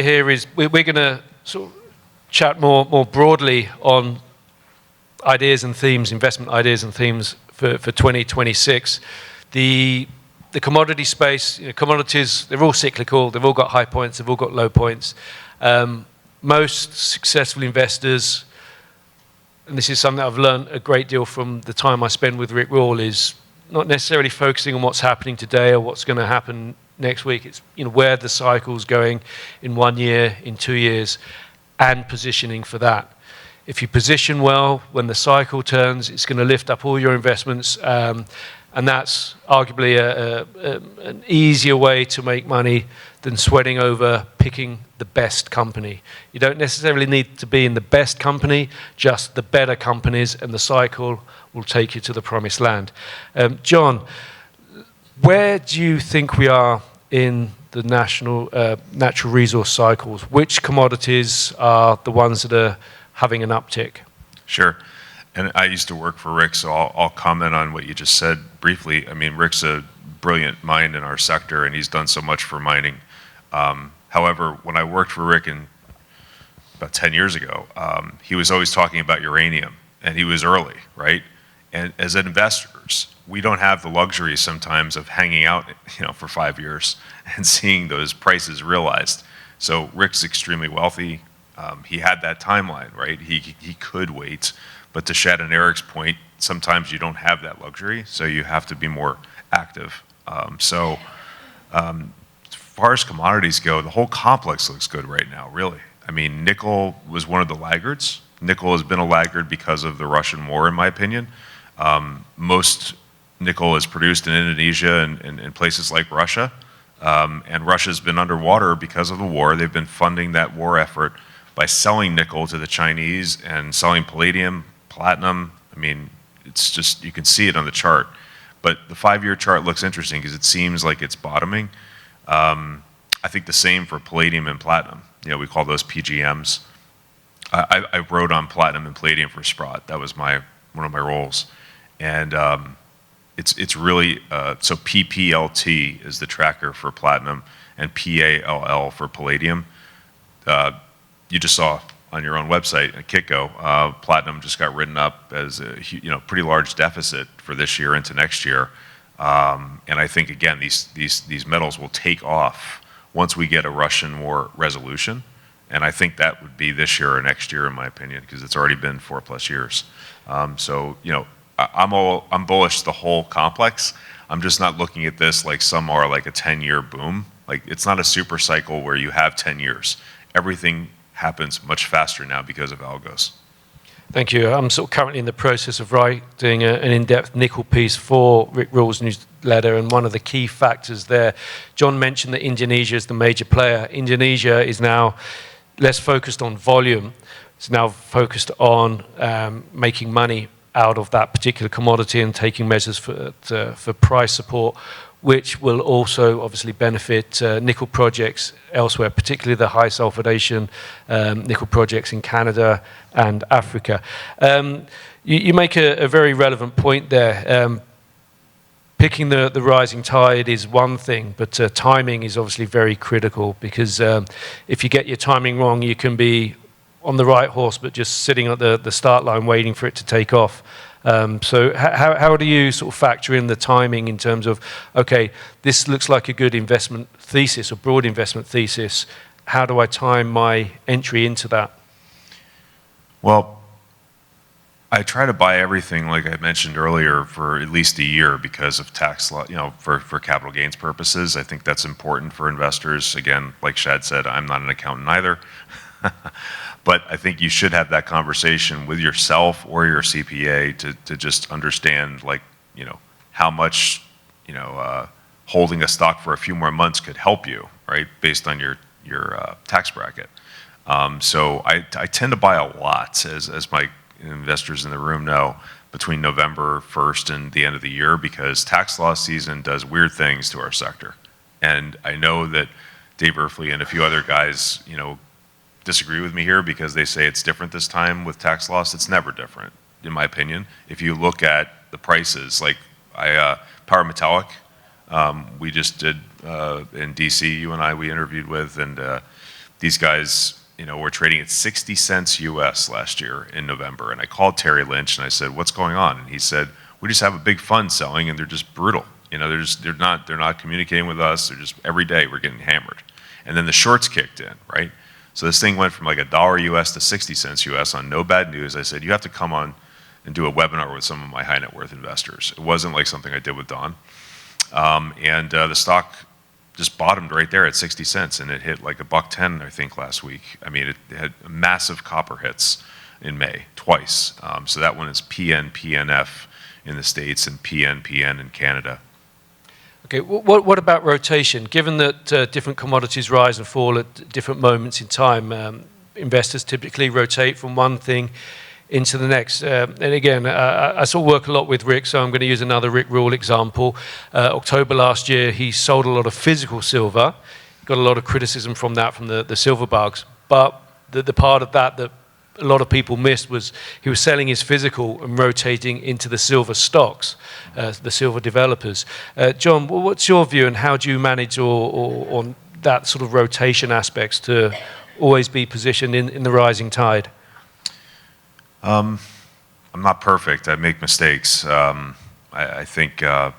here is we're going to sort of chat more broadly on ideas and themes, investment ideas and themes for 2026. The commodity space, commodities, they're all cyclical. They've all got high points. They've all got low points. Most successful investors, and this is something I've learned a great deal from the time I spend with Rick Rule, is not necessarily focusing on what's happening today or what's going to happen next week. It's where the cycle's going in 1 year, in 2 years, and positioning for that. If you position well, when the cycle turns, it's going to lift up all your investments, and that's arguably an easier way to make money than sweating over picking the best company. You don't necessarily need to be in the best company, just the better companies, and the cycle will take you to the promised land. John, where do you think we are in the natural resource cycles? Which commodities are the ones that are having an uptick? Sure. And I used to work for Rick, so I'll comment on what you just said briefly. I mean, Rick's a brilliant mind in our sector, and he's done so much for mining. However, when I worked for Rick about 10 years ago, he was always talking about uranium, and he was early, right? And as investors, we don't have the luxury sometimes of hanging out, for 5 years and seeing those prices realized. So Rick's extremely wealthy. He had that timeline, right? He could wait. But to Shad and Eric's point, sometimes you don't have that luxury, so you have to be more active. As far as commodities go, the whole complex looks good right now, really. I mean, nickel was one of the laggards. Nickel has been a laggard because of the Russian war, in my opinion. Most nickel is produced in Indonesia and places like Russia. And Russia's been underwater because of the war. They've been funding that war effort by selling nickel to the Chinese and selling palladium, platinum. I mean, it's just, you can see it on the chart. But the 5-year chart looks interesting because it seems like it's bottoming. I think the same for palladium and platinum. We call those PGMs. I wrote on platinum and palladium for Sprott. That was one of my roles. And it's really, so PPLT is the tracker for platinum and PALL for palladium. You just saw on your own website at Kitco, platinum just got written up as a pretty large deficit for this year into next year. And I think, again, these metals will take off once we get a Russian war resolution. And I think that would be this year or next year, in my opinion, because it's already been 4+ years. I'm bullish the whole complex. I'm just not looking at this like some are like a 10-year boom. Like, it's not a super cycle where you have 10 years. Everything happens much faster now because of algos. Thank you. I'm sort of currently in the process of writing an in-depth nickel piece for Rick Rule's newsletter, and one of the key factors there, John mentioned that Indonesia is the major player. Indonesia is now less focused on volume. It's now focused on making money out of that particular commodity and taking measures for price support, which will also obviously benefit nickel projects elsewhere, particularly the high sulfidation nickel projects in Canada and Africa. You make a very relevant point there. Picking the rising tide is one thing, but timing is obviously very critical, because if you get your timing wrong, you can be on the right horse but just sitting at the start line waiting for it to take off. So how do you sort of factor in the timing in terms of, okay, this looks like a good investment thesis or broad investment thesis. How do I time my entry into that? Well, I try to buy everything, like I mentioned earlier, for at least a year because of tax law, for capital gains purposes. I think that's important for investors. Again, like Shad said, I'm not an accountant either. But I think you should have that conversation with yourself or your CPA to just understand, how much, holding a stock for a few more months could help you, right, based on your tax bracket. So I tend to buy a lot, as my investors in the room know, between November 1st and the end of the year, because tax law season does weird things to our sector. And I know that Dave Erfley and a few other guys, disagree with me here because they say it's different this time with tax loss. It's never different, in my opinion. If you look at the prices, like Power Metallic, we just did in DC, you and I, we interviewed with, and these guys, were trading at 60 cents US last year in November. And I called Terry Lynch and I said, what's going on? And he said, we just have a big fund selling and they're just brutal. They're not communicating with us. They're just, every day we're getting hammered. And then the shorts kicked in, right? So this thing went from like $1 US to 60 cents US on no bad news. I said, you have to come on and do a webinar with some of my high net worth investors. It wasn't like something I did with Don. The stock just bottomed right there at 60 cents and it hit like $1.10, I think, last week. I mean, it had massive copper hits in May, twice. So that one is PN, PNF in the States and PN, PN in Canada. Okay, what about rotation? Given that different commodities rise and fall at different moments in time, investors typically rotate from one thing into the next. And again, I sort of work a lot with Rick, so I'm going to use another Rick Rule example. October last year, he sold a lot of physical silver. Got a lot of criticism from that, from the silver bugs. But the part of that a lot of people missed was he was selling his physical and rotating into the silver stocks, the silver developers. John, what's your view and how do you manage on that sort of rotation aspects to always be positioned in the rising tide? I'm not perfect. I make mistakes. I think that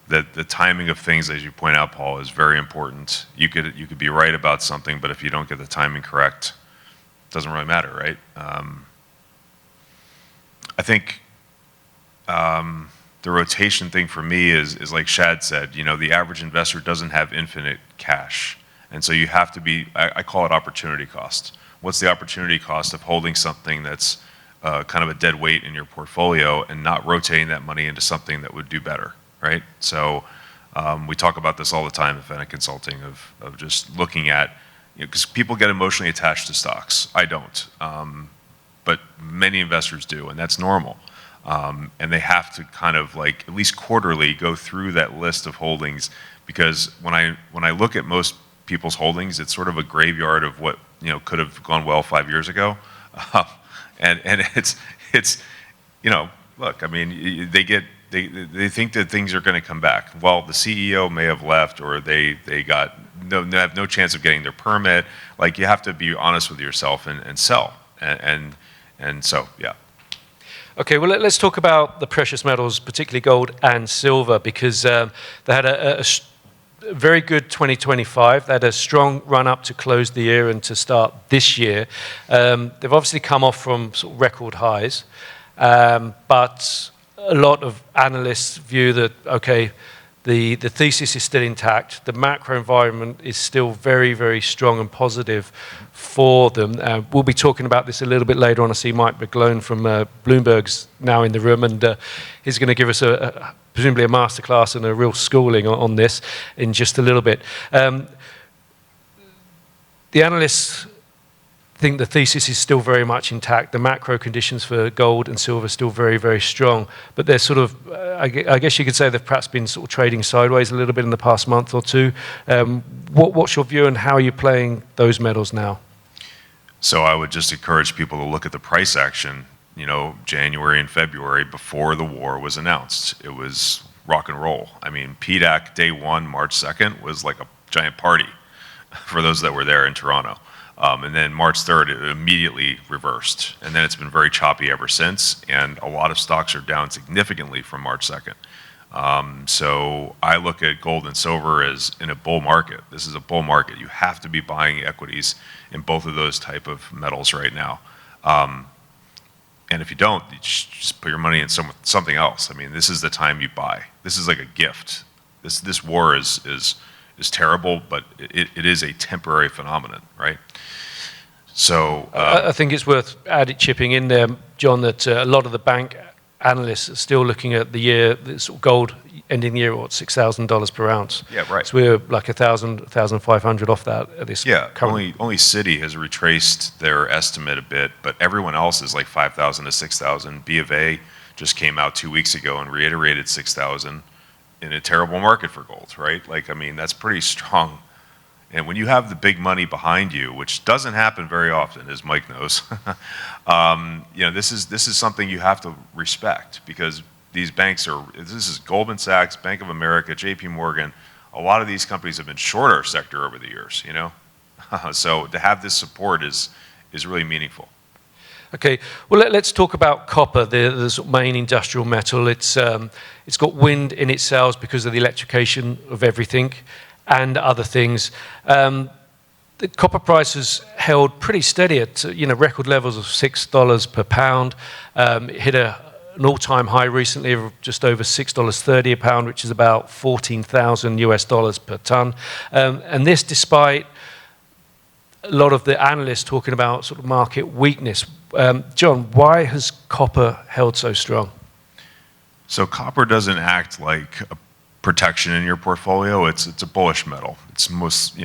the timing of things, as you point out, Paul, is very important. You could be right about something, but if you don't get the timing correct, it doesn't really matter, right? I think the rotation thing for me is like Shad said, the average investor doesn't have infinite cash. And so you have to be, I call it opportunity cost. What's the opportunity cost of holding something that's kind of a dead weight in your portfolio and not rotating that money into something that would do better, right? So we talk about this all the time at Feneck Consulting of just looking at, because people get emotionally attached to stocks. I don't, but many investors do, and that's normal. And they have to kind of like at least quarterly go through that list of holdings, because when I look at most people's holdings, it's sort of a graveyard of what could have gone well 5 years ago, and it's look, I mean, they think that things are going to come back. Well, the CEO may have left, or they have no chance of getting their permit. Like, you have to be honest with yourself and sell, and so yeah. Okay, well, let's talk about the precious metals, particularly gold and silver, because they had a very good 2025. They had a strong run up to close the year and to start this year. They've obviously come off from sort of record highs, but a lot of analysts view that, okay, the thesis is still intact. The macro environment is still very, very strong and positive for them. We'll be talking about this a little bit later on. I see Mike McGlone from Bloomberg's now in the room, and he's going to give us presumably a masterclass and a real schooling on this in just a little bit. The analysts think the thesis is still very much intact. The macro conditions for gold and silver are still very, very strong. But they're sort of, I guess you could say they've perhaps been sort of trading sideways a little bit in the past month or two. What's your view, and how are you playing those metals now? So I would just encourage people to look at the price action, January and February before the war was announced. It was rock and roll. I mean, PDAC day one, March 2nd, was like a giant party for those that were there in Toronto. And then March 3rd, it immediately reversed. And then it's been very choppy ever since. And a lot of stocks are down significantly from March 2nd. So I look at gold and silver as in a bull market. This is a bull market. You have to be buying equities in both of those type of metals right now. And if you don't, you just put your money in something else. I mean, this is the time you buy. This is like a gift. This war is terrible, but it is a temporary phenomenon, right? So I think it's worth chipping in there, John, that a lot of the bank analysts are still looking at the year, sort of gold ending the year at $6,000 per ounce. Yeah, right. So we're like 1,500 off that at this. Yeah, only Citi has retraced their estimate a bit, but everyone else is like 5,000 to 6,000. B of A just came out 2 weeks ago and reiterated 6,000 in a terrible market for gold, right? Like, I mean, that's pretty strong. And when you have the big money behind you, which doesn't happen very often, as Mike knows, this is something you have to respect, because these banks this is Goldman Sachs, Bank of America, JP Morgan. A lot of these companies have been short our sector over the years, So to have this support is really meaningful. Okay, well let's talk about copper, the sort of main industrial metal. It's got wind in its sails because of the electrification of everything and other things. The copper price has held pretty steady at record levels of $6 per pound. It hit an all-time high recently of just over $6.30 a pound, which is about 14,000 US dollars per ton. And this despite a lot of the analysts talking about sort of market weakness. John, why has copper held so strong? So copper doesn't act like a protection in your portfolio. It's a bullish metal. It's most,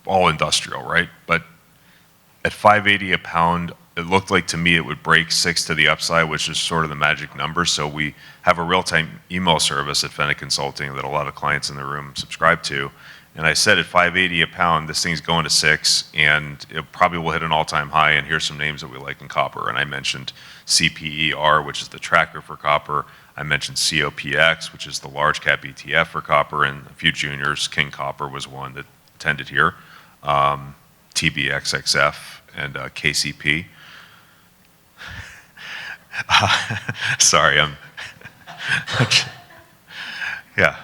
all industrial, right? But at 580 a pound, it looked like to me it would break 6 to the upside, which is sort of the magic number. So we have a real-time email service at Feneck Consulting that a lot of clients in the room subscribe to. And I said at 580 a pound, this thing's going to 6, and it probably will hit an all-time high, and here's some names that we like in copper. And I mentioned CPER, which is the tracker for copper. I mentioned COPX, which is the large cap ETF for copper, and a few juniors. King Copper was one that attended here. TBXXF and KCP. Sorry, yeah.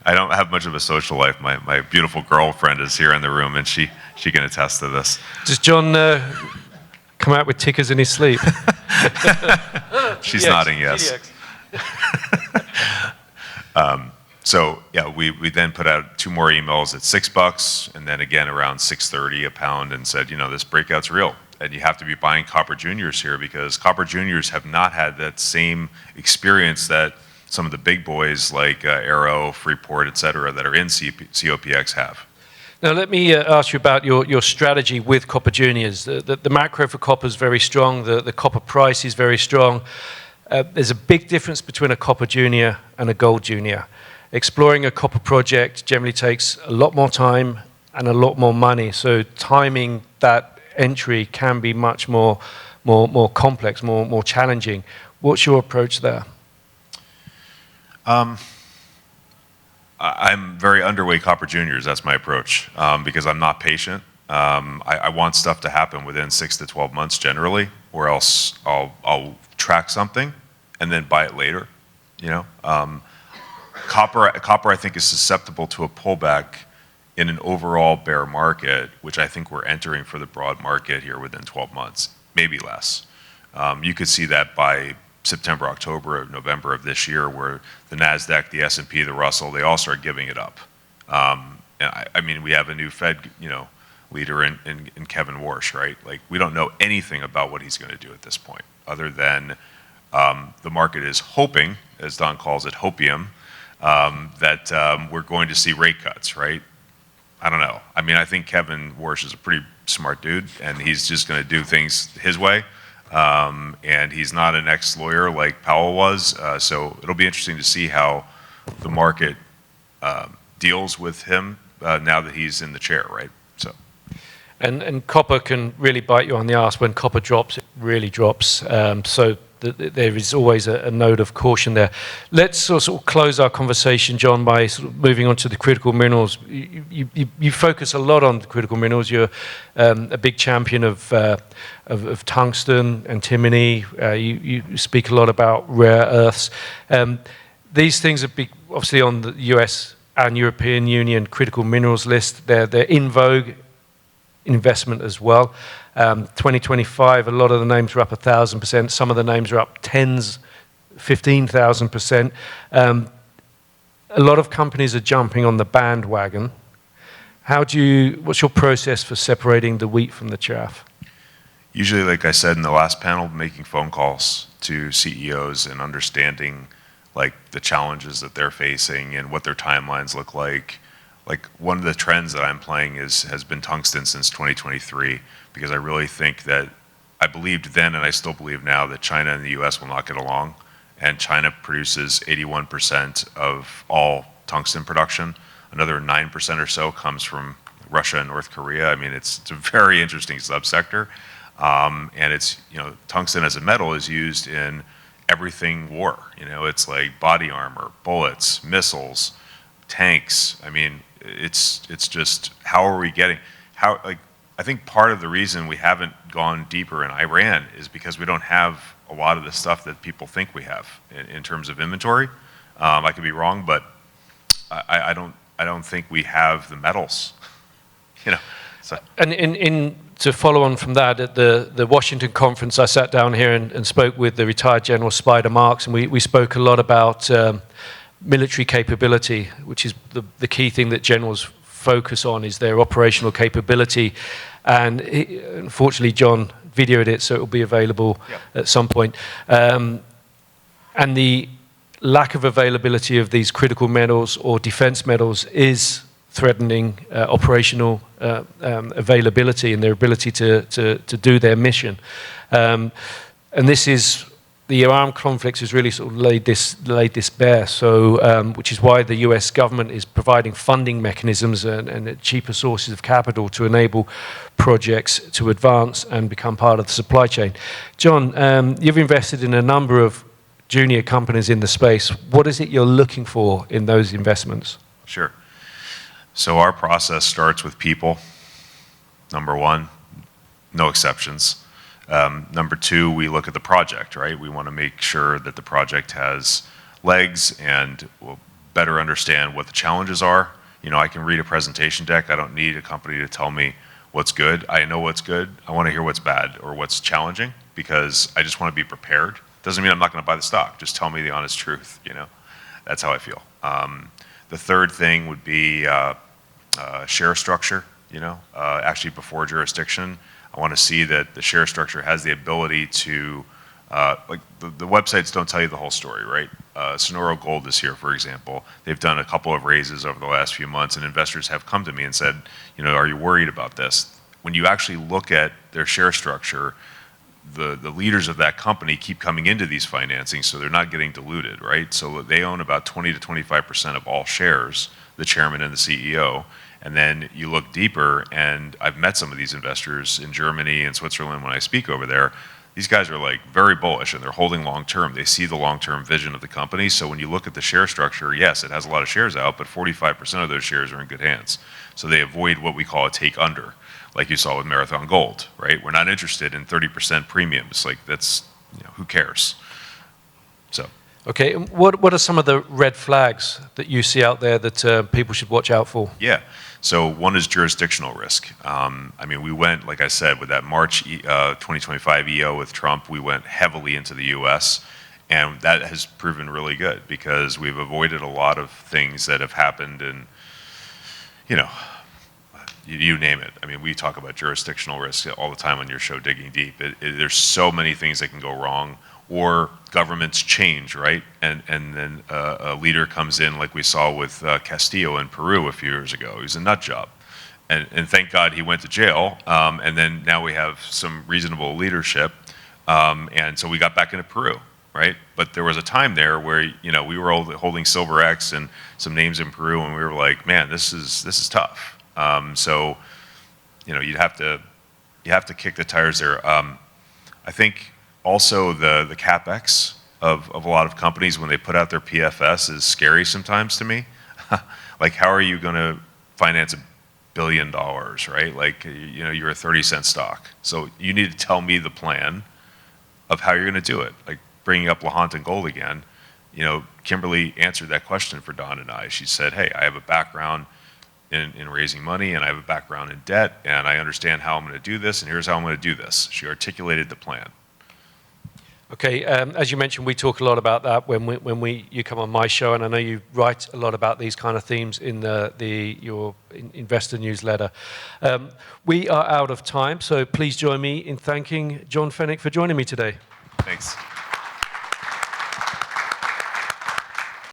I don't have much of a social life. My beautiful girlfriend is here in the room, and she can attest to this. Does John come out with tickers in his sleep? She's nodding yes. So yeah, we then put out 2 more emails at $6, and then again around 6.30 a pound, and said, this breakout's real, and you have to be buying copper juniors here because copper juniors have not had that same experience that some of the big boys like Arrow, Freeport, et cetera, that are in COPX have. Now let me ask you about your strategy with copper juniors. The macro for copper is very strong. The copper price is very strong. There's a big difference between a copper junior and a gold junior. Exploring a copper project generally takes a lot more time and a lot more money. So timing that entry can be much more complex, more challenging. What's your approach there? I'm very underweight copper juniors. That's my approach because I'm not patient. I want stuff to happen within 6 to 12 months generally, or else I'll track something and then buy it later. Copper I think is susceptible to a pullback in an overall bear market, which I think we're entering for the broad market here within 12 months, maybe less. You could see that by September, October, November of this year, where the NASDAQ, the S&P, the Russell, they all start giving it up. I mean, we have a new Fed, leader in Kevin Warsh, right? Like, we don't know anything about what he's going to do at this point, other than the market is hoping, as Don calls it, hopium, that we're going to see rate cuts, right? I don't know. I mean, I think Kevin Warsh is a pretty smart dude, and he's just going to do things his way. And he's not an ex-lawyer like Powell was, so it'll be interesting to see how the market deals with him now that he's in the chair, right? So, and copper can really bite you on the ass. When copper drops, it really drops. So there is always a note of caution there. Let's sort of close our conversation, John, by sort of moving on to the critical minerals. You focus a lot on the critical minerals. You're a big champion of tungsten, antimony. You speak a lot about rare earths. These things are obviously on the US and European Union critical minerals list. They're in vogue investment as well. 2025, a lot of the names are up 1,000%. Some of the names are up 15,000%. A lot of companies are jumping on the bandwagon. What's your process for separating the wheat from the chaff? Usually, like I said in the last panel, making phone calls to CEOs and understanding like the challenges that they're facing and what their timelines look like. Like, one of the trends that I'm playing has been tungsten since 2023, because I really think that I believed then, and I still believe now, that China and the US will not get along. And China produces 81% of all tungsten production. Another 9% or so comes from Russia and North Korea. I mean, it's a very interesting subsector. And it's, tungsten as a metal is used in everything war. It's like body armor, bullets, missiles, tanks. I mean, it's just how are we getting I think part of the reason we haven't gone deeper in Iran is because we don't have a lot of the stuff that people think we have in terms of inventory. I could be wrong, but I don't think we have the metals, you know. So. And to follow on from that, at the Washington conference, I sat down here and spoke with the retired General Spider Marks, and we spoke a lot about military capability, which is the key thing that generals focus on, is their operational capability. And unfortunately, John videoed it, so it will be available at some point. And the lack of availability of these critical metals or defense metals is threatening operational availability and their ability to do their mission. And this is, the Iran conflict has really sort of laid this bare. So, which is why the US government is providing funding mechanisms and cheaper sources of capital to enable projects to advance and become part of the supply chain. John, you've invested in a number of junior companies in the space. What is it you're looking for in those investments? Sure. So our process starts with people, number one, no exceptions. Number two, we look at the project, right? We want to make sure that the project has legs and we'll better understand what the challenges are. You know, I can read a presentation deck. I don't need a company to tell me what's good. I know what's good. I want to hear what's bad or what's challenging because I just want to be prepared. Doesn't mean I'm not going to buy the stock. Just tell me the honest truth, you know? That's how I feel. The third thing would be share structure, you know? Actually, before jurisdiction, I want to see that the share structure has the ability to, like the websites don't tell you the whole story, right? Sonoro Gold is here, for example. They've done a couple of raises over the last few months, and investors have come to me and said, you know, are you worried about this? When you actually look at their share structure, the leaders of that company keep coming into these financings, so they're not getting diluted, right? So they own about 20 to 25% of all shares, the chairman and the CEO. And then you look deeper, and I've met some of these investors in Germany and Switzerland when I speak over there. These guys are like very bullish and they're holding long term. They see the long term vision of the company. So when you look at the share structure, yes, it has a lot of shares out, but 45% of those shares are in good hands. So they avoid what we call a take under, like you saw with Marathon Gold, right? We're not interested in 30% premiums. Like that's, you know, who cares? So. Okay, what are some of the red flags that you see out there that people should watch out for? Yeah, so one is jurisdictional risk. I mean, we went, like I said, with that March 2025 EO with Trump, we went heavily into the US, and that has proven really good because we've avoided a lot of things that have happened in, you know, you name it. I mean, we talk about jurisdictional risk all the time on your show, Digging Deep. There's so many things that can go wrong. Or governments change, right? And then a leader comes in like we saw with Castillo in Peru a few years ago. He was a nut job. And thank God he went to jail. And then now we have some reasonable leadership. And so we got back into Peru, right? But there was a time there where, you know, we were holding Silver X and some names in Peru, and we were like, man, this is tough. So, you know, you have to kick the tires there. I think also the Capex of a lot of companies when they put out their PFS is scary sometimes to me. Like, how are you going to finance $1 billion, right? Like, you know, you're a 30-cent stock. So you need to tell me the plan of how you're going to do it. Like, bringing up Lahontan Gold again, you know, Kimberly answered that question for Don and I. She said, hey, I have a background in raising money, and I have a background in debt, and I understand how I'm going to do this, and here's how I'm going to do this. She articulated the plan. Okay, as you mentioned, we talk a lot about that when you come on my show, and I know you write a lot about these kind of themes in your investor newsletter. We are out of time, so please join me in thanking John Feneck for joining me today. Thanks.